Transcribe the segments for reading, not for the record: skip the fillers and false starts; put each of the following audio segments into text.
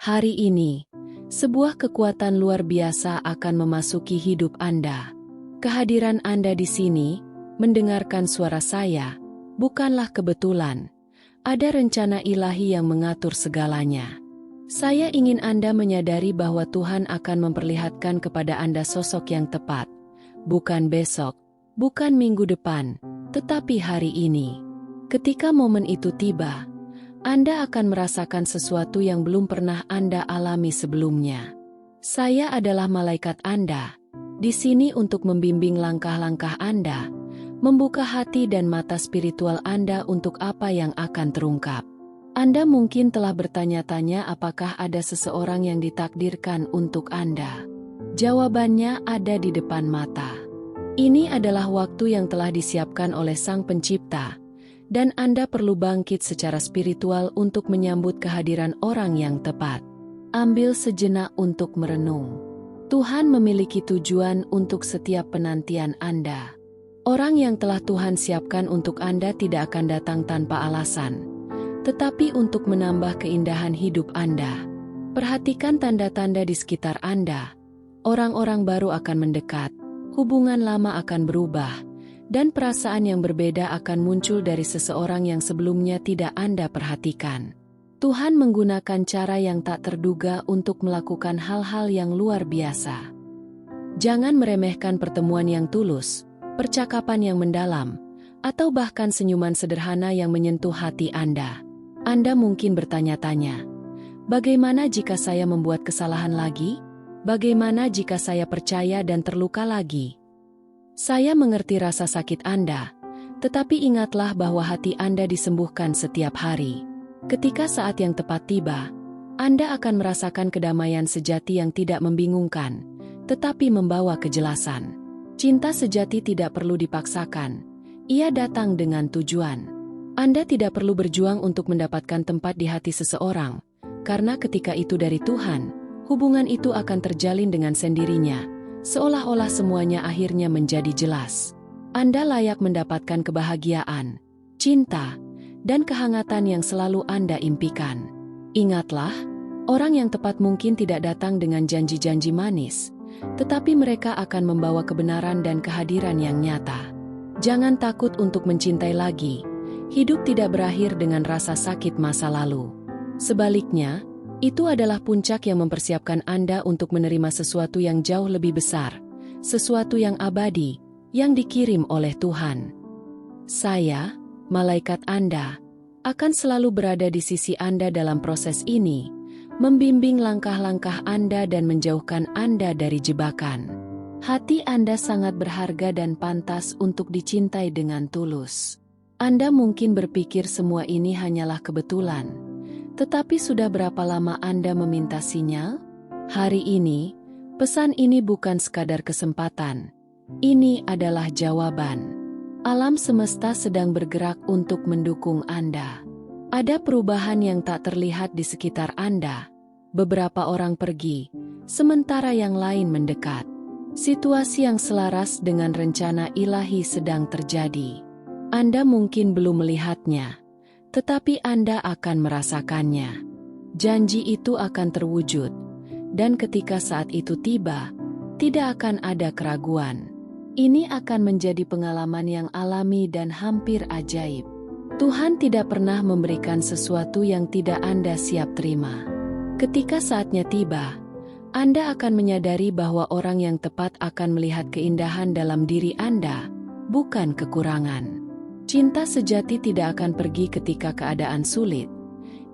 Hari ini, sebuah kekuatan luar biasa akan memasuki hidup Anda. Kehadiran Anda di sini, mendengarkan suara saya, bukanlah kebetulan. Ada rencana ilahi yang mengatur segalanya. Saya ingin Anda menyadari bahwa Tuhan akan memperlihatkan kepada Anda sosok yang tepat. Bukan besok, bukan minggu depan, tetapi hari ini. Ketika momen itu tiba, Anda akan merasakan sesuatu yang belum pernah Anda alami sebelumnya. Saya adalah malaikat Anda, di sini untuk membimbing langkah-langkah Anda, membuka hati dan mata spiritual Anda untuk apa yang akan terungkap. Anda mungkin telah bertanya-tanya apakah ada seseorang yang ditakdirkan untuk Anda. Jawabannya ada di depan mata. Ini adalah waktu yang telah disiapkan oleh Sang Pencipta, dan Anda perlu bangkit secara spiritual untuk menyambut kehadiran orang yang tepat. Ambil sejenak untuk merenung. Tuhan memiliki tujuan untuk setiap penantian Anda. Orang yang telah Tuhan siapkan untuk Anda tidak akan datang tanpa alasan, tetapi untuk menambah keindahan hidup Anda. Perhatikan tanda-tanda di sekitar Anda. Orang-orang baru akan mendekat, hubungan lama akan berubah, dan perasaan yang berbeda akan muncul dari seseorang yang sebelumnya tidak Anda perhatikan. Tuhan menggunakan cara yang tak terduga untuk melakukan hal-hal yang luar biasa. Jangan meremehkan pertemuan yang tulus, percakapan yang mendalam, atau bahkan senyuman sederhana yang menyentuh hati Anda. Anda mungkin bertanya-tanya, bagaimana jika saya membuat kesalahan lagi? Bagaimana jika saya percaya dan terluka lagi? Saya mengerti rasa sakit Anda, tetapi ingatlah bahwa hati Anda disembuhkan setiap hari. Ketika saat yang tepat tiba, Anda akan merasakan kedamaian sejati yang tidak membingungkan, tetapi membawa kejelasan. Cinta sejati tidak perlu dipaksakan, ia datang dengan tujuan. Anda tidak perlu berjuang untuk mendapatkan tempat di hati seseorang, karena ketika itu dari Tuhan, hubungan itu akan terjalin dengan sendirinya. Seolah-olah semuanya akhirnya menjadi jelas. Anda layak mendapatkan kebahagiaan, cinta, dan kehangatan yang selalu Anda impikan. Ingatlah, orang yang tepat mungkin tidak datang dengan janji-janji manis, tetapi mereka akan membawa kebenaran dan kehadiran yang nyata. Jangan takut untuk mencintai lagi. Hidup tidak berakhir dengan rasa sakit masa lalu. Sebaliknya, itu adalah puncak yang mempersiapkan Anda untuk menerima sesuatu yang jauh lebih besar, sesuatu yang abadi, yang dikirim oleh Tuhan. Saya, malaikat Anda, akan selalu berada di sisi Anda dalam proses ini, membimbing langkah-langkah Anda dan menjauhkan Anda dari jebakan. Hati Anda sangat berharga dan pantas untuk dicintai dengan tulus. Anda mungkin berpikir semua ini hanyalah kebetulan. Tetapi sudah berapa lama Anda meminta sinyal? Hari ini, pesan ini bukan sekadar kesempatan. Ini adalah jawaban. Alam semesta sedang bergerak untuk mendukung Anda. Ada perubahan yang tak terlihat di sekitar Anda. Beberapa orang pergi, sementara yang lain mendekat. Situasi yang selaras dengan rencana ilahi sedang terjadi. Anda mungkin belum melihatnya, tetapi Anda akan merasakannya. Janji itu akan terwujud, dan ketika saat itu tiba, tidak akan ada keraguan. Ini akan menjadi pengalaman yang alami dan hampir ajaib. Tuhan tidak pernah memberikan sesuatu yang tidak Anda siap terima. Ketika saatnya tiba, Anda akan menyadari bahwa orang yang tepat akan melihat keindahan dalam diri Anda, bukan kekurangan. Cinta sejati tidak akan pergi ketika keadaan sulit.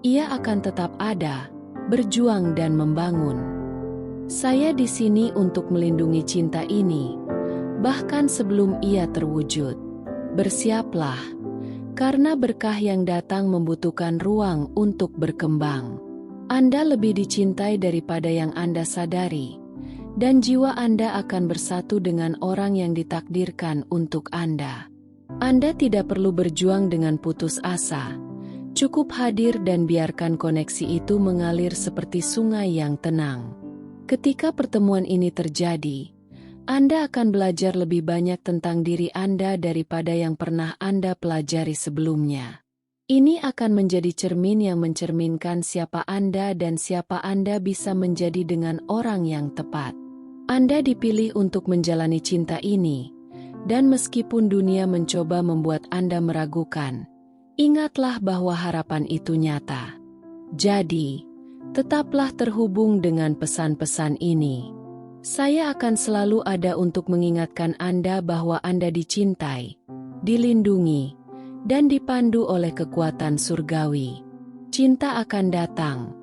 Ia akan tetap ada, berjuang dan membangun. Saya di sini untuk melindungi cinta ini, bahkan sebelum ia terwujud. Bersiaplah, karena berkah yang datang membutuhkan ruang untuk berkembang. Anda lebih dicintai daripada yang Anda sadari, dan jiwa Anda akan bersatu dengan orang yang ditakdirkan untuk Anda. Anda tidak perlu berjuang dengan putus asa. Cukup hadir dan biarkan koneksi itu mengalir seperti sungai yang tenang. Ketika pertemuan ini terjadi, Anda akan belajar lebih banyak tentang diri Anda daripada yang pernah Anda pelajari sebelumnya. Ini akan menjadi cermin yang mencerminkan siapa Anda dan siapa Anda bisa menjadi dengan orang yang tepat. Anda dipilih untuk menjalani cinta ini, dan meskipun dunia mencoba membuat Anda meragukan, ingatlah bahwa harapan itu nyata. Jadi, tetaplah terhubung dengan pesan-pesan ini. Saya akan selalu ada untuk mengingatkan Anda bahwa Anda dicintai, dilindungi, dan dipandu oleh kekuatan surgawi. Cinta akan datang,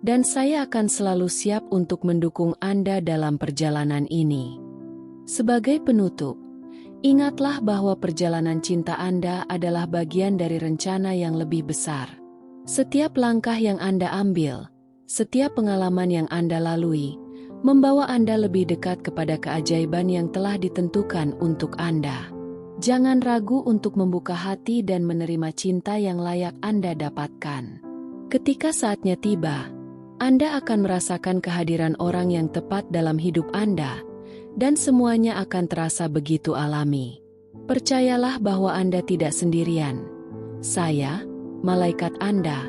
dan saya akan selalu siap untuk mendukung Anda dalam perjalanan ini. Sebagai penutup, ingatlah bahwa perjalanan cinta Anda adalah bagian dari rencana yang lebih besar. Setiap langkah yang Anda ambil, setiap pengalaman yang Anda lalui, membawa Anda lebih dekat kepada keajaiban yang telah ditentukan untuk Anda. Jangan ragu untuk membuka hati dan menerima cinta yang layak Anda dapatkan. Ketika saatnya tiba, Anda akan merasakan kehadiran orang yang tepat dalam hidup Anda, dan semuanya akan terasa begitu alami. Percayalah bahwa Anda tidak sendirian. Saya, malaikat Anda,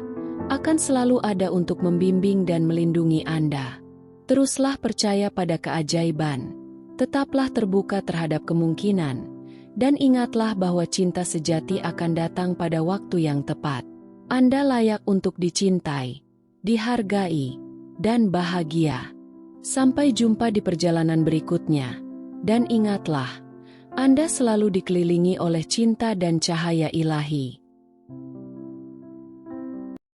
akan selalu ada untuk membimbing dan melindungi Anda. Teruslah percaya pada keajaiban, tetaplah terbuka terhadap kemungkinan, dan ingatlah bahwa cinta sejati akan datang pada waktu yang tepat. Anda layak untuk dicintai, dihargai, dan bahagia. Sampai jumpa di perjalanan berikutnya. Dan ingatlah, Anda selalu dikelilingi oleh cinta dan cahaya ilahi.